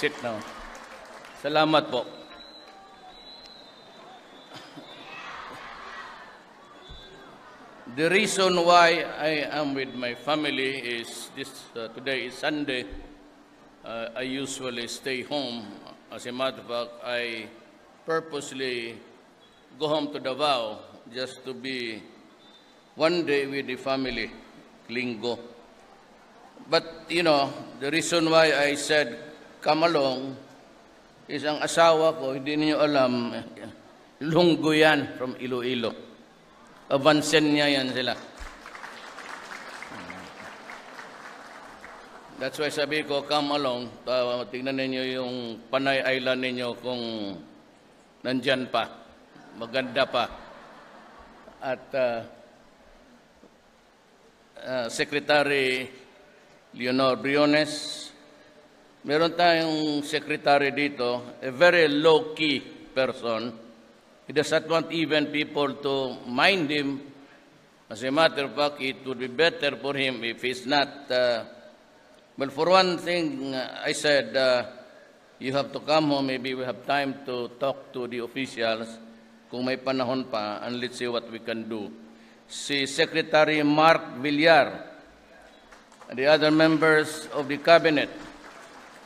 sit now. Salamat po. The reason why I am with my family is today is Sunday. I usually stay home. As a matter of fact, I purposely go home to Davao just to be one day with the family, linggo. But, you know, the reason why I said come along is ang asawa ko, hindi niyo alam, lunggo yan from Iloilo. Avansen niya yan sila. That's why sabi ko, come along. Tingnan ninyo yung Panay Island ninyo kung nandyan pa. Maganda pa. At Secretary Leonor Briones, meron tayong secretary dito, a very low-key person. He does not want even people to mind him. As a matter of fact, it would be better for him if he's not... well, for one thing, I said, you have to come home. Maybe we have time to talk to the officials kung may panahon pa, and let's see what we can do. Si Secretary Mark Villar, and the other members of the cabinet.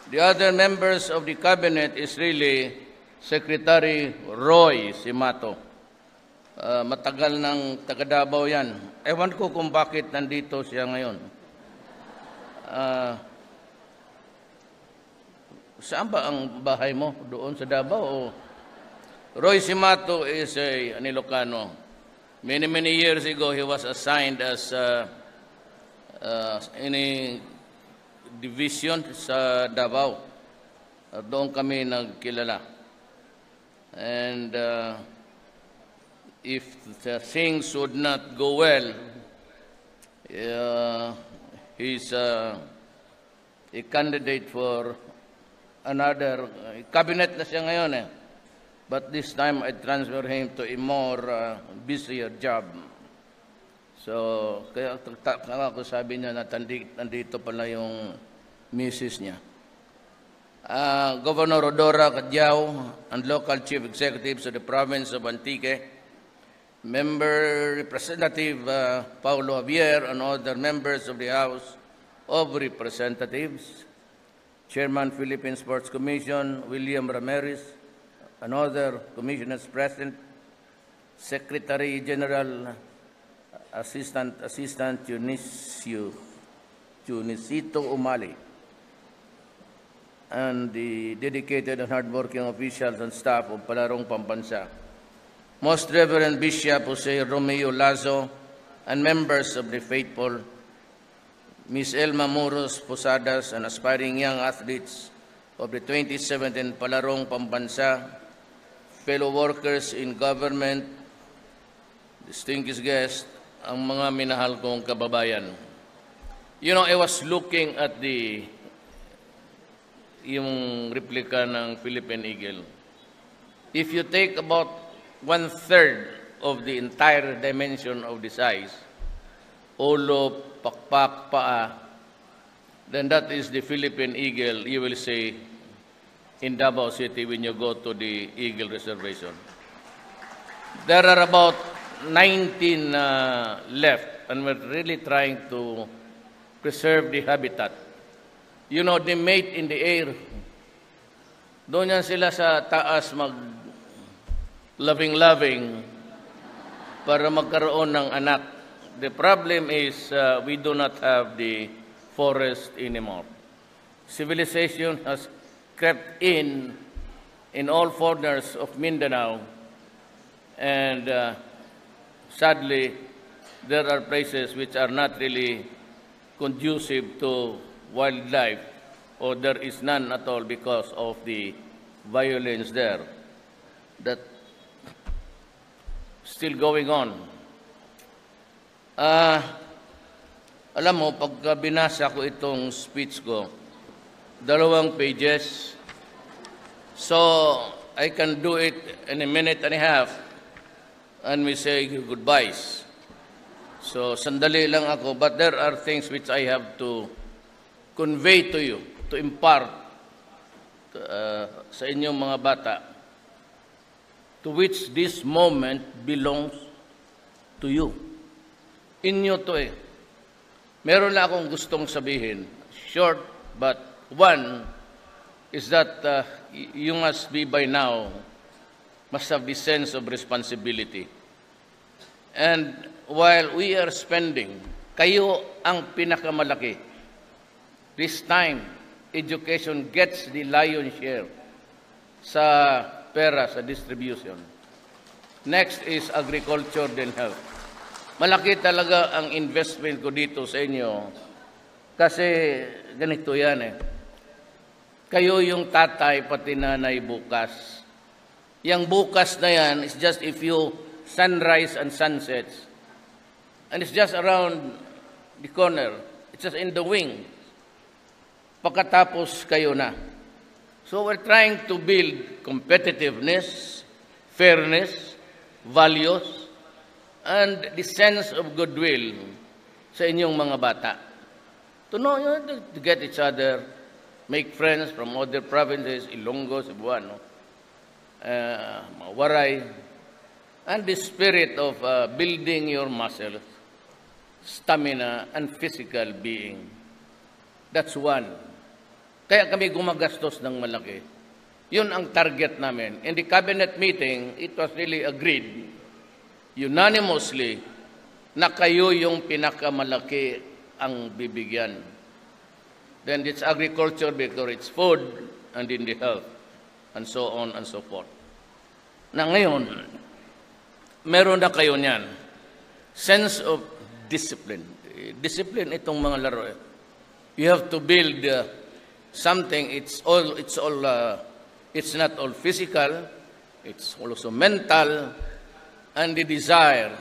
The other members of the cabinet is really Secretary Roy Simato. Matagal ng taga-Davao yan. Ewan ko kung bakit nandito siya ngayon. Saan ba ang bahay mo? Doon sa Davao? Roy Simato is an Ilocano. Many years ago, he was assigned as in a division sa Davao. Doon kami nagkilala. And if the things would not go well, he's a candidate for another cabinet na siya ngayon eh. But this time I transfer him to a more busier job. So kaya ako sabi niya na nandito pala yung misis niya. Governor Rodora Cadyao and local chief executives of the province of Antique, Member Representative Paulo Javier and other members of the House of Representatives, Chairman Philippine Sports Commission William Ramirez and other commissioners present, Secretary General Assistant Tunisito Umali, and the dedicated and hardworking officials and staff of Palarong Pambansa, Most Reverend Bishop Jose Romeo Lazo, and members of the faithful, Ms. Elma Moros Posadas, and aspiring young athletes of the 2017 Palarong Pambansa, fellow workers in government, distinguished guests, ang mga minahal kong kababayan. You know, I was looking at yung replica ng Philippine Eagle. If you take about 1/3 of the entire dimension of the size, ulo, pakpak, paa, then that is the Philippine Eagle, you will see in Davao City when you go to the Eagle Reservation. There are about 19 left, and we're really trying to preserve the habitat. You know, they mate in the air. Doon yan sila sa taas loving para magkaroon ng anak. The problem is we do not have the forest anymore. Civilization has crept in all corners of Mindanao, and sadly, there are places which are not really conducive to wildlife, or there is none at all because of the violence there that still going on. Alam mo, pagka binasa ko itong speech ko, 2 pages, so I can do it in a minute and a half, and we say goodbyes. So sandali lang ako, but there are things which I have to convey to you, to impart sa inyong mga bata, to which this moment belongs to you. Inyo to eh. Meron na akong gustong sabihin, short, but one is that you must be by now, must have the sense of responsibility. And while we are spending, kayo ang pinakamalaki. This time, education gets the lion's share sa pera, sa distribution. Next is agriculture, then health. Malaki talaga ang investment ko dito sa inyo kasi ganito yan eh. Kayo yung tatay pati nanay bukas. Yang bukas na yan is just a few sunrise and sunsets. And it's just around the corner. It's just in the wing. Pagkatapos kayo na. So we're trying to build competitiveness, fairness, values, and the sense of goodwill sa inyong mga bata. To know, to get each other, make friends from other provinces, Ilonggo, Cebuano, Waray, and the spirit of building your muscles, stamina, and physical being. That's one. Kaya kami gumagastos ng malaki. Yun ang target namin. In the cabinet meeting, it was really agreed unanimously na kayo yung pinakamalaki ang bibigyan. Then it's agriculture because it's food and in the health and so on and so forth. Na ngayon, meron na kayo niyan. Sense of discipline. Discipline itong mga laro. You have to build something. It's not all physical. It's also mental and the desire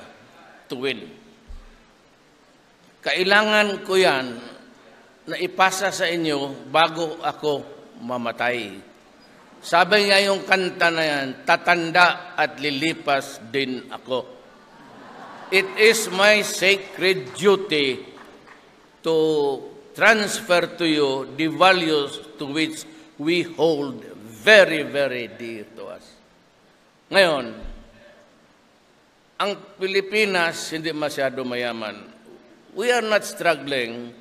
to win. Kailangan ko yan na ipasa sa inyo bago ako mamatay. Sabi nga yung kanta na yan, tatanda at lilipas din ako. It is my sacred duty to transfer to you the values to which we hold very, very dear to us. Ngayon, ang Pilipinas hindi masyado mayaman. We are not struggling,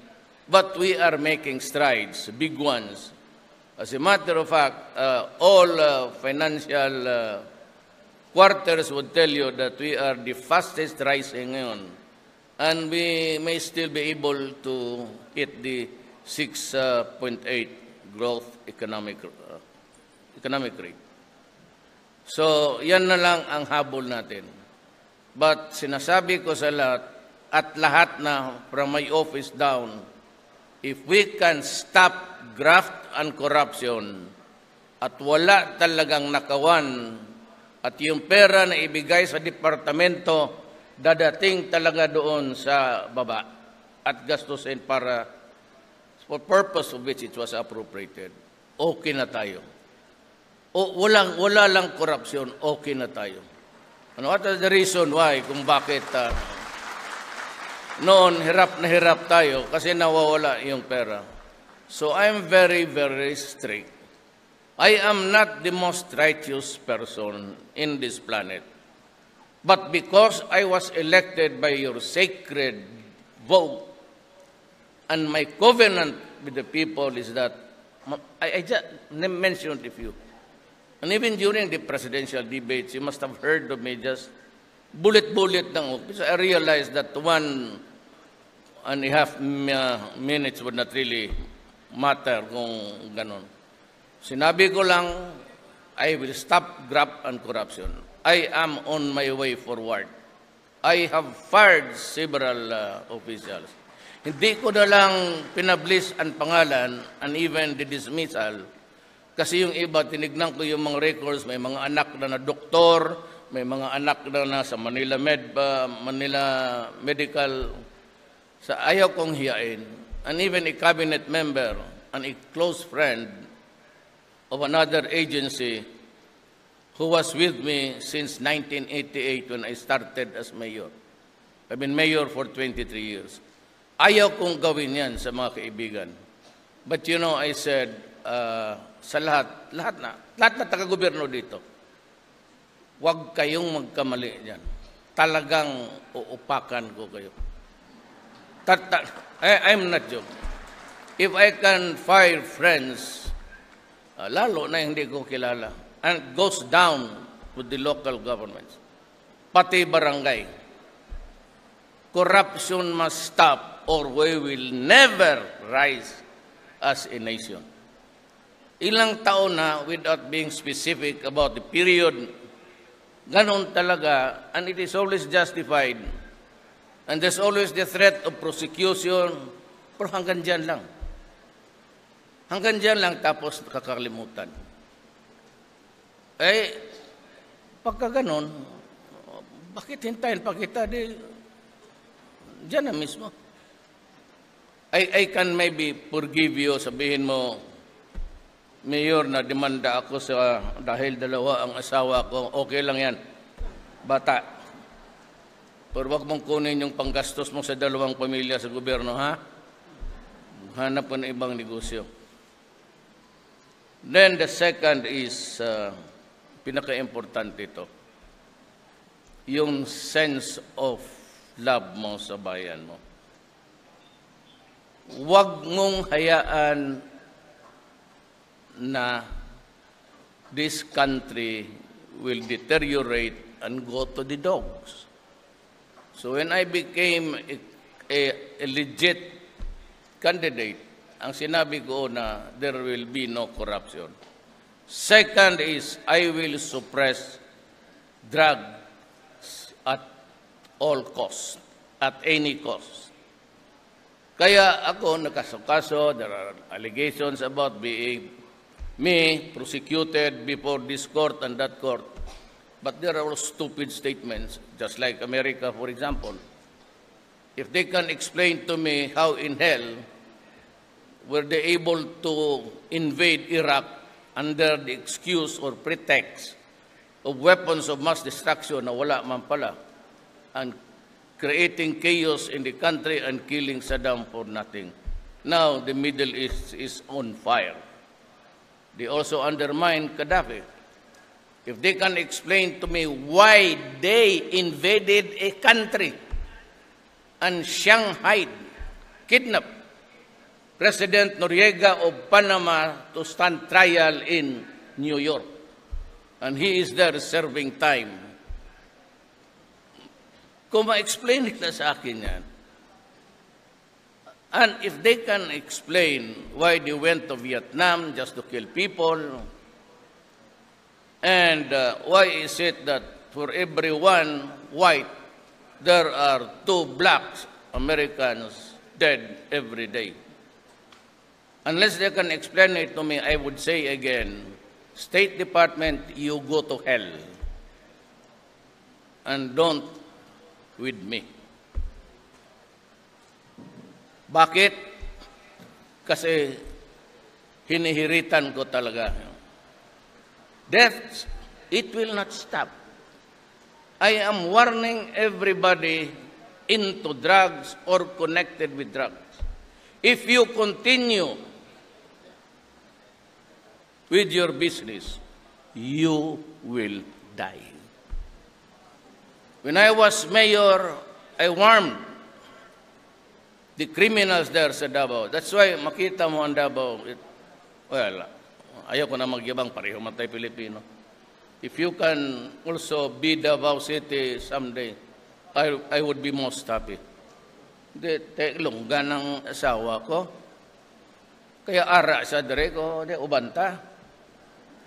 but we are making strides, big ones. As a matter of fact, all financial quarters would tell you that we are the fastest rising ngayon. And we may still be able to hit the 6.8 growth economic rate. So, yan na lang ang habol natin. But sinasabi ko sa lahat, at lahat na from my office down, if we can stop graft and corruption at wala talagang nakawan at yung pera na ibigay sa departamento dadating talaga doon sa baba at gastusin para for purpose of which it was appropriated, okay na tayo. O wala lang korupsyon, okay na tayo. And what is the reason why, kung bakit noon hirap na hirap tayo kasi nawawala yung pera. So I'm very, very strict. I am not the most righteous person in this planet. But because I was elected by your sacred vote, and my covenant with the people is that, I just mentioned a few. And even during the presidential debates, you must have heard of me just bullet lang. Because I realized that 1.5 minutes would not really matter kung ganon. Sinabi ko lang, I will stop graft and corruption. I am on my way forward. I have fired several officials. Hindi ko na lang pinablis ang pangalan and even the dismissal. Kasi yung iba, tinignan ko yung mga records, may mga anak na doktor, may mga anak na sa Manila Medical. Sa ayaw kong hiyain. And even a cabinet member and a close friend of another agency who was with me since 1988 when I started as mayor. I've been mayor for 23 years. Ayaw kong gawin yan sa mga kaibigan. But you know, I said, sa lahat na taga-gobyerno dito, huwag kayong magkamali diyan. Talagang uupakan ko kayo. I'm not joking. If I can fire friends, lalo na hindi ko kilala, and goes down with the local governments, pati barangay, corruption must stop or we will never rise as a nation. Ilang taon na, without being specific about the period, ganon talaga, and it is always justified. And there's always the threat of prosecution, pero hanggang dyan lang. Hanggang dyan lang, tapos kakalimutan. Pagka ganon, bakit hintayin pa kita? Dyan na mismo. I can maybe forgive you, sabihin mo, Mayor, na demanda ako dahil dalawa ang asawa ko, okay lang yan. Bata. Pero wag mong kunin yung panggastos mo sa dalawang pamilya sa gobyerno, ha? Hanap pa ng ibang negosyo. Then the second is, pinaka-importante ito, yung sense of love mo sa bayan mo. Huwag mong hayaan na this country will deteriorate and go to the dogs. So when I became a legit candidate, ang sinabi ko na there will be no corruption. Second is, I will suppress drugs at all costs, at any cost. Kaya ako nakasakaso, there are allegations about being prosecuted before this court and that court. But there are stupid statements, just like America, for example. If they can explain to me how in hell were they able to invade Iraq under the excuse or pretext of weapons of mass destruction na wala man pala, and creating chaos in the country and killing Saddam for nothing. Now the Middle East is on fire. They also undermine Gaddafi. If they can explain to me why they invaded a country and Shanghai kidnapped President Noriega of Panama to stand trial in New York, and he is there serving time. Kung ma-explain nila sa akin yan, and if they can explain why they went to Vietnam just to kill people, and why is it that for every one white, there are 2 black Americans dead every day? Unless they can explain it to me, I would say again, State Department, you go to hell. And don't with me. Bakit? Kasi hinihiritan ko talaga. Death, it will not stop. I am warning everybody into drugs or connected with drugs. If you continue with your business, you will die. When I was mayor, I warned the criminals there sa Davao. That's why makita mo ang Davao, ayaw ko na magyabang, pareho man tayo Pilipino. If you can also be Davao City someday, I would be most happy. Lungga ng asawa ko. Kaya ara sa dire ko, ubanta.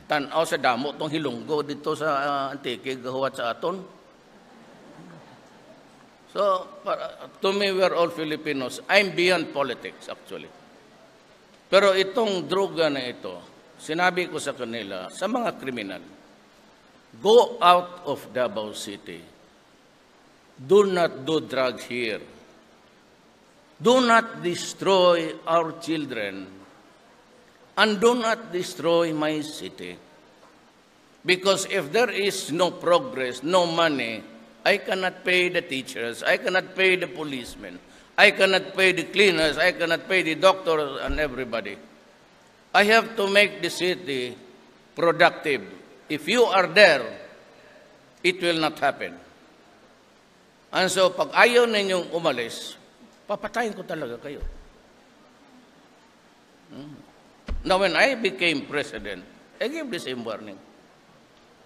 Tanaw sa damo tong hilunggo dito sa Antique, gahuwat sa aton. So, to me, we're all Filipinos. I'm beyond politics, actually. Pero itong droga na ito, sinabi ko sa kanila, sa mga kriminal, go out of Davao City. Do not do drugs here. Do not destroy our children. And do not destroy my city. Because if there is no progress, no money, I cannot pay the teachers, I cannot pay the policemen, I cannot pay the cleaners, I cannot pay the doctors and everybody. I have to make the city productive. If you are there, it will not happen. And so, pag ayaw ninyong umalis, papatayin ko talaga kayo. Now, when I became president, I gave the same warning.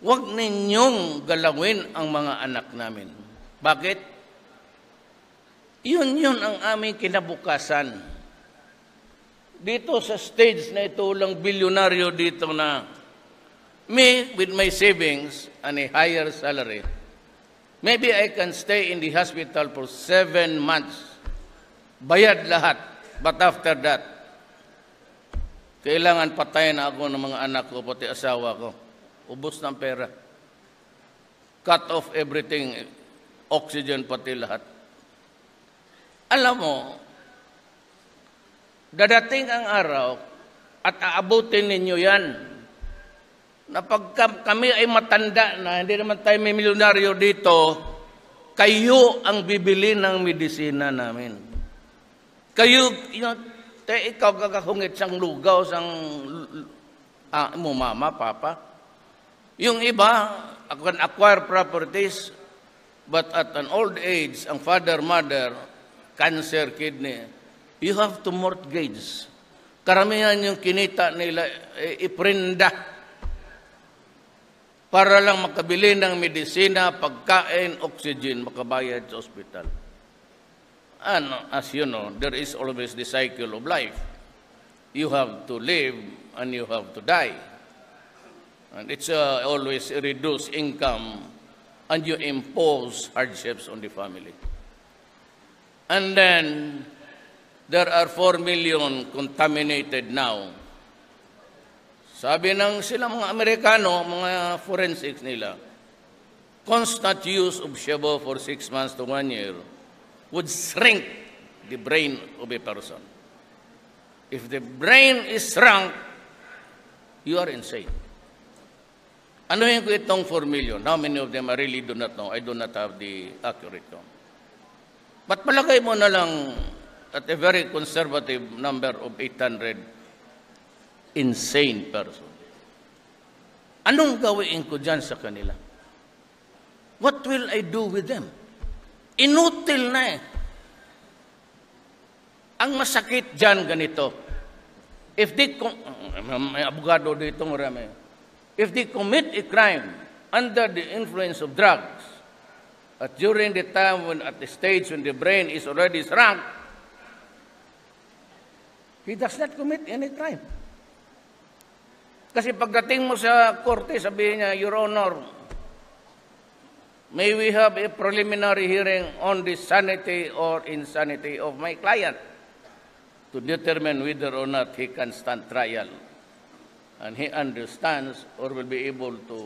Huwag ninyong galawin ang mga anak namin. Bakit? Yun ang aming kinabukasan. Dito sa stage na ito, lang bilyonaryo dito na me, with my savings and a higher salary, maybe I can stay in the hospital for 7 months. Bayad lahat. But after that, kailangan patayin na ako ng mga anak ko, pati asawa ko. Ubos ng pera. Cut off everything. Oxygen, pati lahat. Alam mo, dadating ang araw at aabutin ninyo yan na pag kami ay matanda na, hindi naman tayo may milyonaryo dito, kayo ang bibili ng medisina namin. Kayo, ikaw kakahungit sang lugaw, sang mo mama, papa. Yung iba, can acquire properties, but at an old age, ang father, mother, cancer, kidney, you have to mortgage. Karamihan yung kinita nila, iprinda para lang makabili ng medisina, pagkain, oxygen, makabayad sa ospital. And as you know, there is always the cycle of life. You have to live and you have to die. And it's always a reduced income and you impose hardships on the family. And then, there are 4 million contaminated now. Sabi ng sila mga Amerikano, mga forensics nila, constant use of shabu for 6 months to 1 year would shrink the brain of a person. If the brain is shrunk, you are insane. Anuhin ko itong 4 million? How many of them I really do not know? I do not have the accurate count. But palagay mo na lang at a very conservative number of 800 insane person. Anong gawin ko dyan sa kanila? What will I do with them? Inutil na eh. Ang masakit dyan ganito. If they, may abogado dito marami. If they commit a crime under the influence of drugs, at during the time when, at the stage when the brain is already shrunk, he does not commit any crime. Kasi pagdating mo sa korte, sabihin niya, Your Honor, may we have a preliminary hearing on the sanity or insanity of my client to determine whether or not he can stand trial. And he understands or will be able to.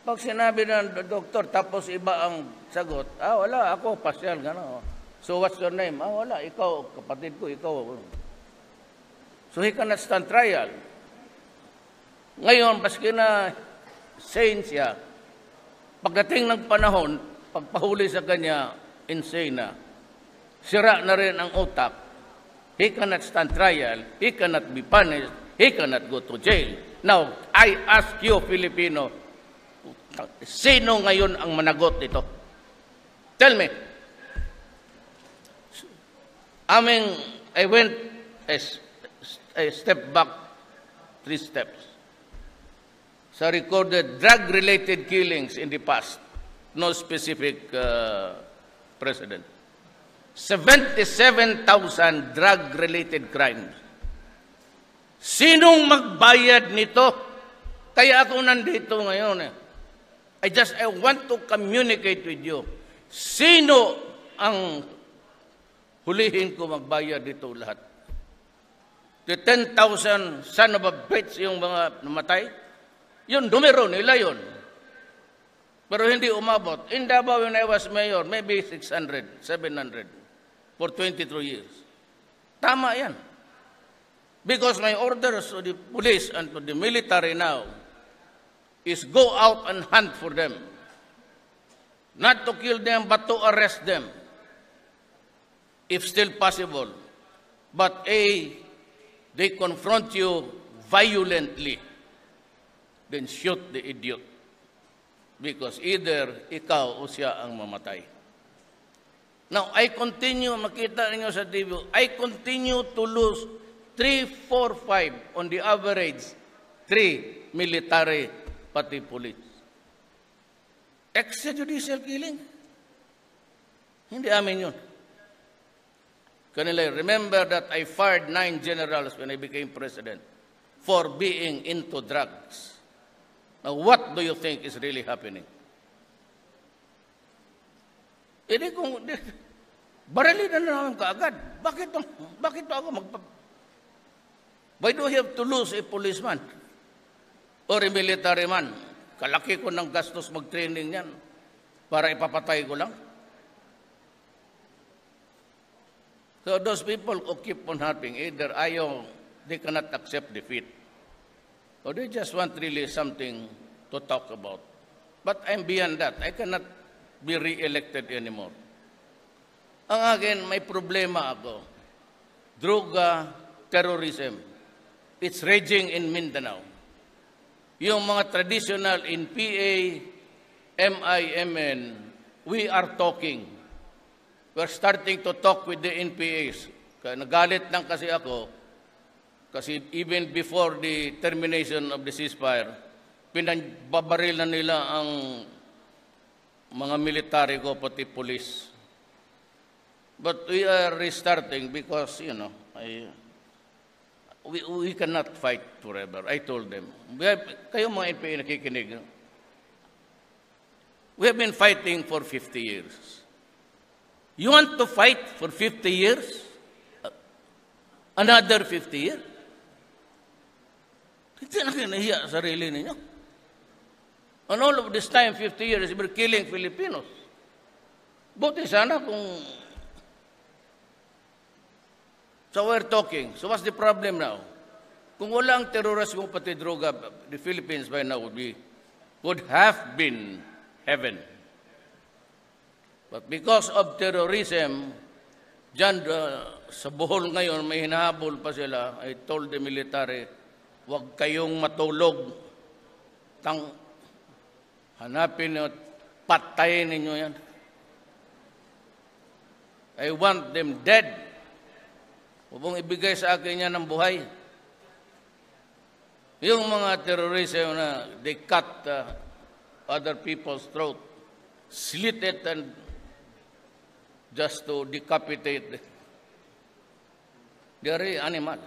Pag sinabi ng doktor, tapos iba ang sagot, wala, ako, pasyal, gano'n. So what's your name? Wala, ikaw, kapatid ko, ikaw. So he cannot stand trial. Ngayon, paski na sane siya, pagdating ng panahon, pagpahuli sa kanya, insane na. Sira na rin ang utak. He cannot stand trial. He cannot be punished. He cannot go to jail. Now, I ask you, Filipino, sino ngayon ang managot nito? Tell me. I went a step back, 3 steps. Sa recorded drug-related killings in the past, no specific precedent. 77,000 drug-related crimes. Sinong magbayad nito? Kaya ako nandito ngayon. I want to communicate with you. Sino ang hulihin ko magbayad dito lahat? The 10,000 son of a bitch yung mga namatay, yun, numero nila yun. Pero hindi umabot. In Davao, when I was mayor, maybe 600, 700 for 23 years. Tama yan. Because my orders to the police and to the military now is go out and hunt for them. Not to kill them, but to arrest them. If still possible. But they confront you violently, then shoot the idiot. Because either ikaw o siya ang mamatay. Now, I continue, makita ninyo sa TV, I continue to lose 3, 4, 5 on the average, 3 military, pati police. Extrajudicial killing. Hindi amin yun. Kanila, remember that I fired 9 generals when I became president for being into drugs. Now, what do you think is really happening? Hindi kung, barili na namin kaagad. Bakit ako Why do you have to lose a policeman or a military man? Kalaki ko ng gastos mag-training yan para ipapatay ko lang. So those people who keep on harping, either they cannot accept defeat, or they just want really something to talk about. But I'm beyond that. I cannot be re-elected anymore. Ang akin, may problema ako. Droga, terrorism. It's raging in Mindanao. Yung mga traditional in PA, MIMN, we are talking. We're starting to talk with the NPAs. Kaya nagalit lang kasi ako, kasi even before the termination of the ceasefire, pinagbabaril na nila ang mga military ko, pati police. But we are restarting because, we cannot fight forever. I told them. Kayo mga NPA nakikinig, we have been fighting for 50 years. You want to fight for 50 years? Another 50 years? Hindi na kinahiya sa sarili ninyo. And all of this time, 50 years, we're killing Filipinos. Buti sana kung... So we're talking. So what's the problem now? Kung walang terrorismo pati droga, the Philippines by now would have been heaven. But because of terrorism, dyan sa Bohol ngayon, may hinahabol pa sila. I told the military, huwag kayong matulog. Hanapin at patayin ninyo yan. I want them dead. Huwag mong ibigay sa akin yan ng buhay. Yung mga terrorism na they cut other people's throat, slit it and just to decapitate. They are animals.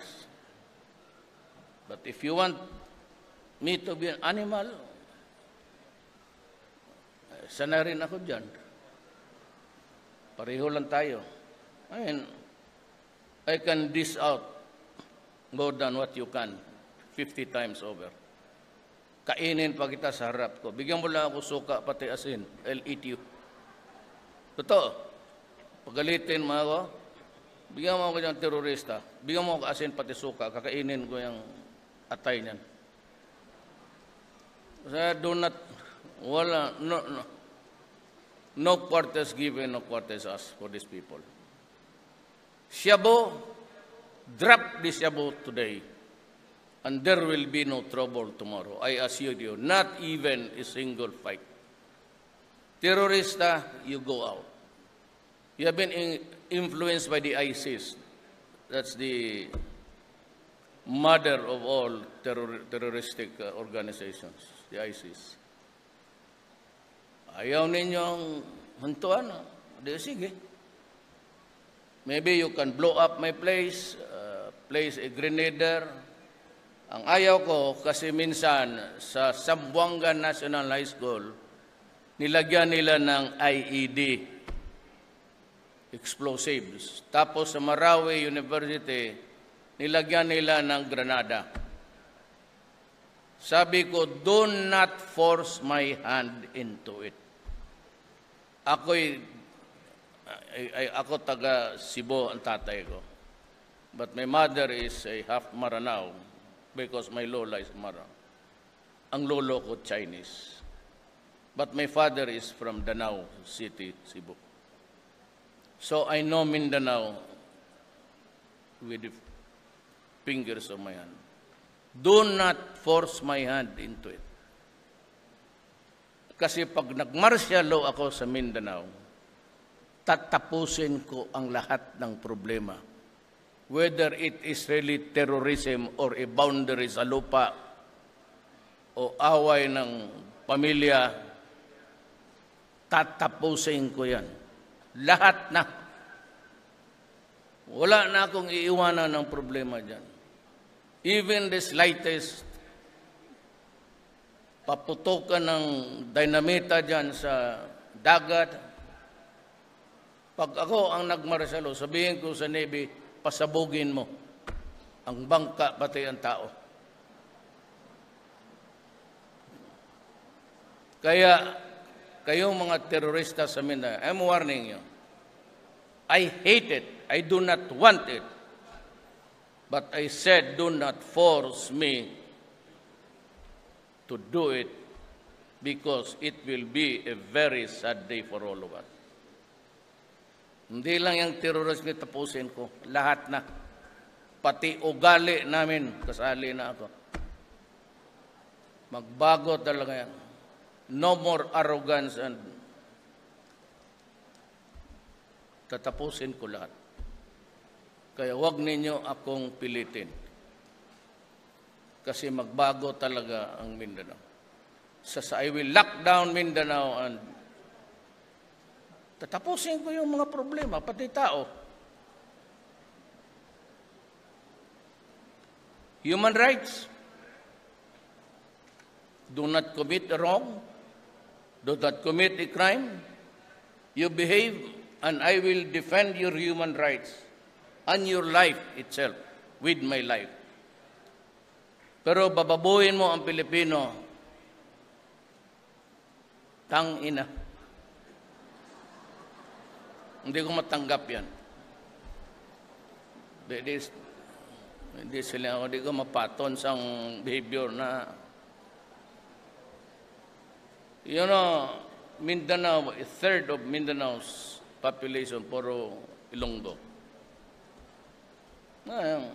But if you want me to be an animal, sana rin ako dyan. Pareho lang tayo. I can dish out more than what you can 50 times over. Kainin pa kita sa harap ko. Bigyan mo lang ako suka pati asin. I'll eat you. Totoo. Pagalitin mo ako, bigyan mo ako ng terorista, bigyan mo ako asin pati suka, kakainin ko yung atay niyan. Kasi no quarters given, no quarters asked for these people. Shabu, drop the shabu today, and there will be no trouble tomorrow. I assure you, not even a single fight. Terrorista, you go out. You have been influenced by the ISIS. That's the mother of all terroristic organizations, the ISIS. Ayaw ninyong hantuan. Di sige. Maybe you can blow up my place, place a grenade there. Ang ayaw ko, kasi minsan sa Zamboanga National High School, nilagyan nila ng IED, explosives. Tapos sa Marawi University, nilagyan nila ng granada. Sabi ko, do not force my hand into it. Ako taga Cebu ang tatay ko. But my mother is a half Maranao because my lola is Maranao. Ang lolo ko Chinese. But my father is from Danao City, Cebu. So I know Mindanao with the fingers of my hand. Do not force my hand into it. Kasi pag nag-martial law ako sa Mindanao, tatapusin ko ang lahat ng problema. Whether it is really terrorism or a boundary sa lupa o away ng pamilya, tatapusin ko yan. Lahat na. Wala na akong iiwanan ng problema dyan. Even the slightest paputokan ng dynamita dyan sa dagat. Pag ako ang nagmarasalo, sabihin ko sa Navy, pasabugin mo ang bangka pati ang tao. Kaya kayong mga terorista sa Mindanao, I'm warning you. I hate it. I do not want it. But I said, do not force me to do it because it will be a very sad day for all of us. Hindi lang yung terrorism tapusin ko. Lahat na. Pati ugali namin, kasali na ako. Magbago talaga yan. No more arrogance and tatapusin ko lahat. Kaya wag ninyo akong pilitin. Kasi magbago talaga ang Mindanao. I will lock down Mindanao and tatapusin ko yung mga problema, pati tao. Human rights. Do not commit a wrong. Do not commit a crime. You behave and I will defend your human rights and your life itself with my life. Pero bababuhin mo ang Pilipino, tang-ina. Hindi ko matanggap yan. Hindi sila ako, hindi ko mapaton sa behavior na, you know, Mindanao, a third of Mindanao's population, puro Ilonggo. Yung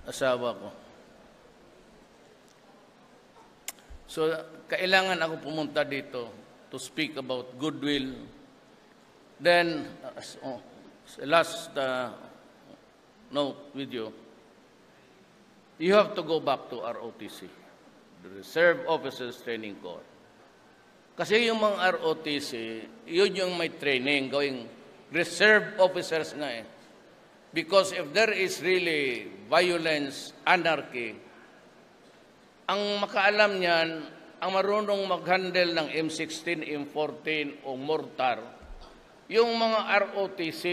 asawa ko. So, kailangan ako pumunta dito to speak about goodwill. Then, last note with you, you have to go back to ROTC, the Reserve Officers Training Corps. Kasi yung mga ROTC, yun yung may training, going reserve officers nga eh. Because if there is really violence, anarchy, ang makaalam niyan, ang marunong mag-handle ng M16, M14 o mortar, yung mga ROTC,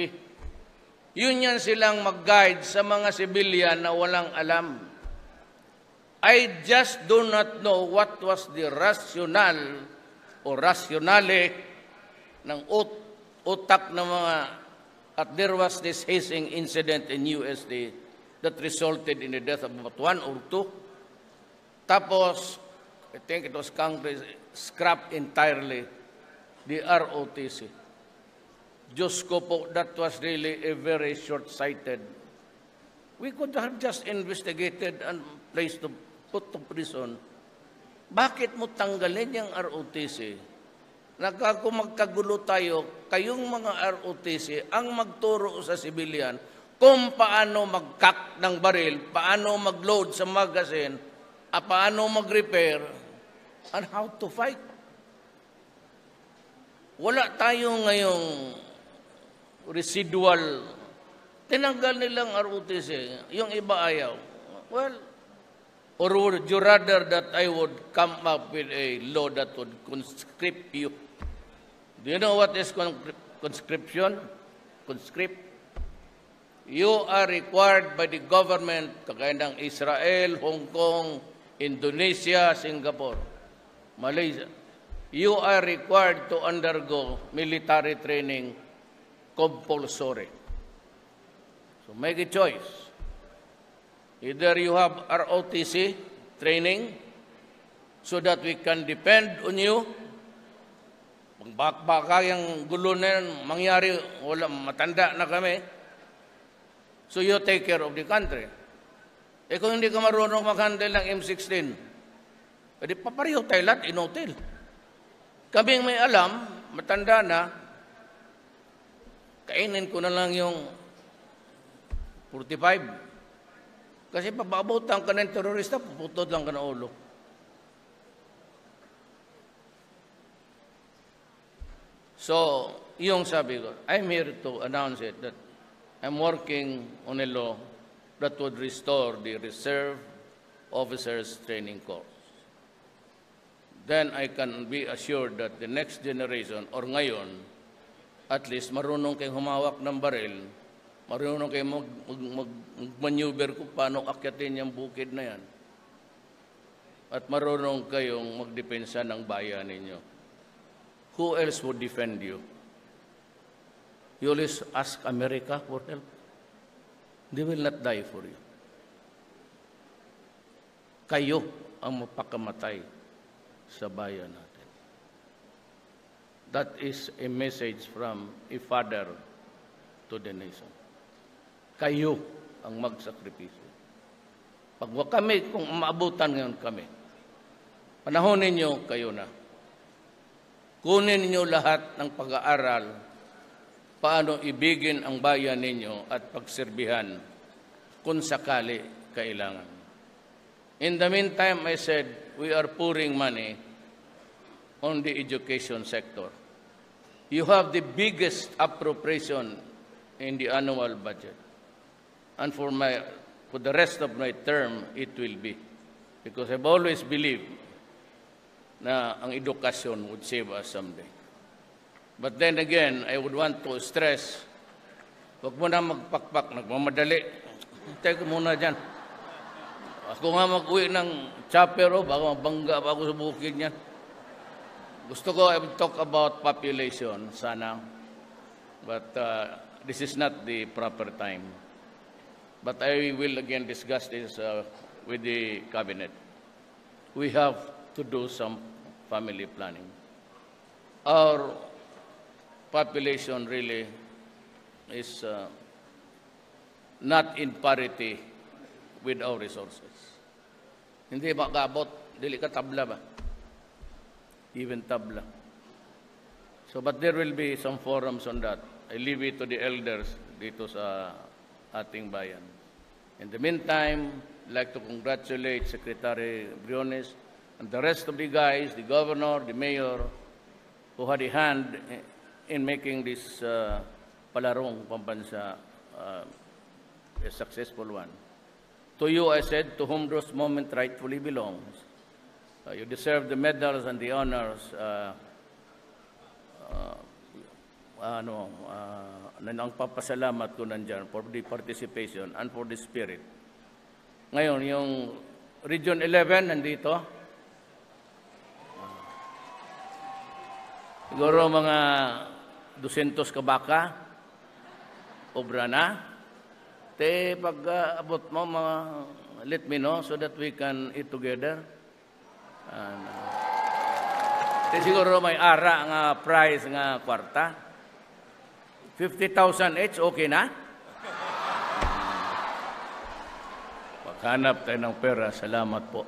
yun yan silang mag-guide sa mga civilian na walang alam. I just do not know what was the rationale o rationale ng utak ng mga, at there was this hazing incident in USD that resulted in the death of about 1 or 2. Tapos, I think it was Congress scrapped entirely the ROTC. Diyos ko po, that was really a very short-sighted. We could have just investigated and placed to put to prison. Bakit mo tanggalin yung ROTC? Kung magkagulo tayo, kayong mga ROTC ang magturo sa civilian kung paano mag-cock ng baril, paano mag-load sa magazine, paano mag-repair, and how to fight. Wala tayo ngayong residual. Tinanggal nilang ROTC, yung iba ayaw. Well, or would you rather that I would come up with a law that would conscript you? Do you know what is conscription? Conscript. You are required by the government, kagaya ng Israel, Hong Kong, Indonesia, Singapore, Malaysia. You are required to undergo military training compulsory. So make a choice. Either you have ROTC training so that we can depend on you. Kung baka yung gulo na yan, mangyari, wala, matanda na kami. So you take care of the country. Eh kung hindi ka marunong mag-handle ng M16, pwede papareho tayo lahat in hotel. Kaming may alam, matanda na, kainin ko na lang yung 45. Kasi pababutan ka ng terorista, puputod lang ka na ulo. So, yung sabi ko, I'm here to announce it that I'm working on a law that would restore the Reserve Officers Training Corps. Then I can be assured that the next generation, or ngayon, at least marunong kayong humawak ng baril, marunong kayong mag-maneuver kung paano akyatin yung bukid na yan, at marunong kayong magdepensa ng bayan ninyo. Who else would defend you? You always ask America for help. They will not die for you. Kayo ang mapakamatay sa bayan natin. That is a message from a father to the nation. Kayo ang magsakripisyo. Pag kami, kung maabutan ngayon kami, panahon ninyo, kayo na. Kunin ninyo lahat ng pag-aaral paano ibigin ang bayan ninyo at pagserbihan kung sakali kailangan. In the meantime, I said, we are pouring money on the education sector. You have the biggest appropriation in the annual budget. And for the rest of my term, it will be. Because I've always believed na ang edukasyon would save us someday. But then again, I would want to stress, huwag mo na magpakpak, nagmamadali. Hintay ko muna dyan. Ako nga mag-uwi ng chopper, baka mabangga pa ako sa bukid niyan. Gusto ko, I will talk about population, sana. But this is not the proper time. But I will again discuss this with the cabinet. We have to do some family planning. Our population really is not in parity with our resources. Hindi ba kabot? Dili ka tabla ba? Even tabla. So, but there will be some forums on that. I leave it to the elders dito sa ating bayan. In the meantime, I'd like to congratulate Secretary Briones and the rest of the guys, the governor, the mayor, who had a hand in making this Palarong Pambansa a successful one. To you, I said, to whom those moments rightfully belongs, you deserve the medals and the honors ang papasalamat ko nandyan for the participation and for the spirit. Ngayon, yung Region 11 nandito. Siguro mga 200 kabaka, obra na. Te, pag abot mo, let me know so that we can eat together. Te, siguro may ara nga prize nga kwarta. 50,000 each, okay na? Paghanap tayo ng pera, salamat po.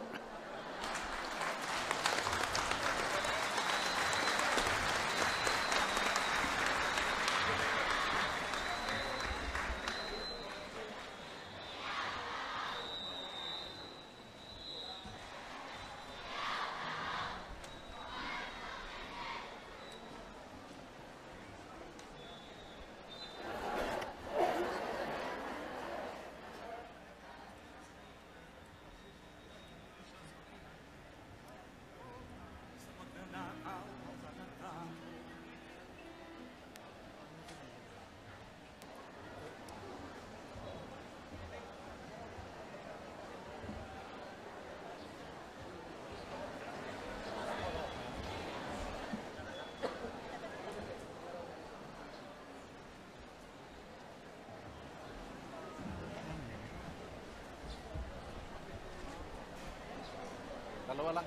Dalawa lang.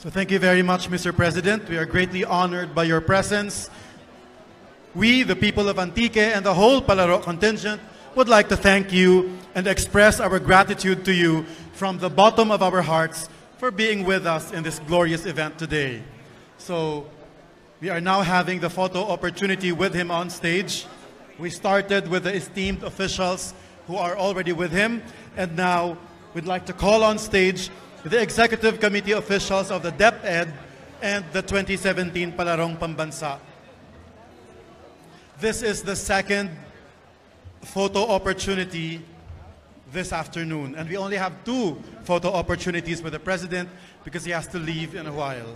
So thank you very much, Mr. President. We are greatly honored by your presence. We, the people of Antique and the whole Palarong contingent, would like to thank you and express our gratitude to you from the bottom of our hearts for being with us in this glorious event today. So we are now having the photo opportunity with him on stage. We started with the esteemed officials who are already with him, and now we'd like to call on stage the executive committee officials of the DepEd and the 2017 Palarong Pambansa. This is the second photo opportunity this afternoon, and we only have 2 photo opportunities with the President because he has to leave in a while.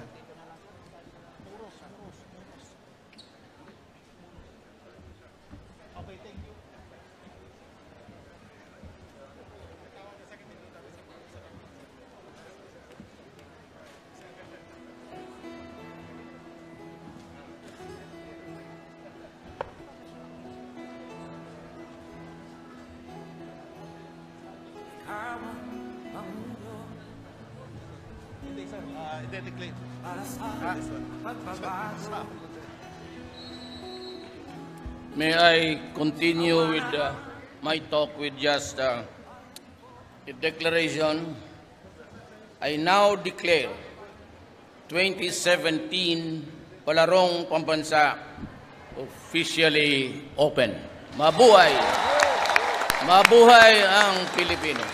May I continue with my talk with just a declaration? I now declare 2017 Palarong Pambansa officially open. Mabuhay! Mabuhay ang Pilipino!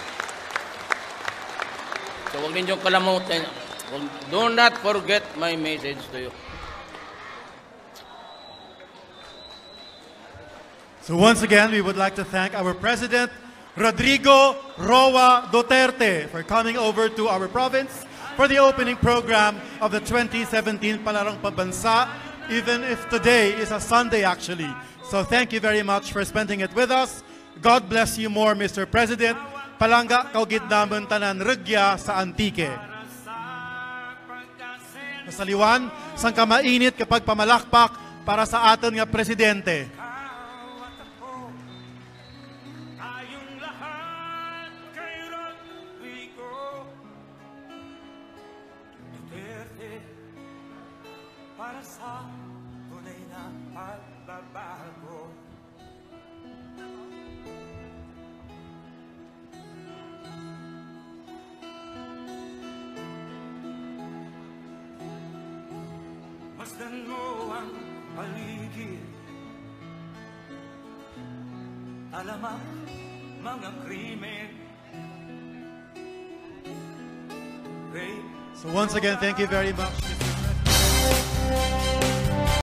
So huwag ninyong kalamutan. Do not forget my message to you. So once again, we would like to thank our President, Rodrigo Roa Duterte, for coming over to our province for the opening program of the 2017 Palarong Pambansa, even if today is a Sunday actually. So thank you very much for spending it with us. God bless you more, Mr. President. Palangga kaugid naman tanan regya sa Antique. Nasaliwan, sang kamainit kapag pamalakpak para sa aton nga Presidente. Para sa tunay na pagbabago. Masdan mo ang paligid, alamak mga krimen. So once again, thank you very much, Mr.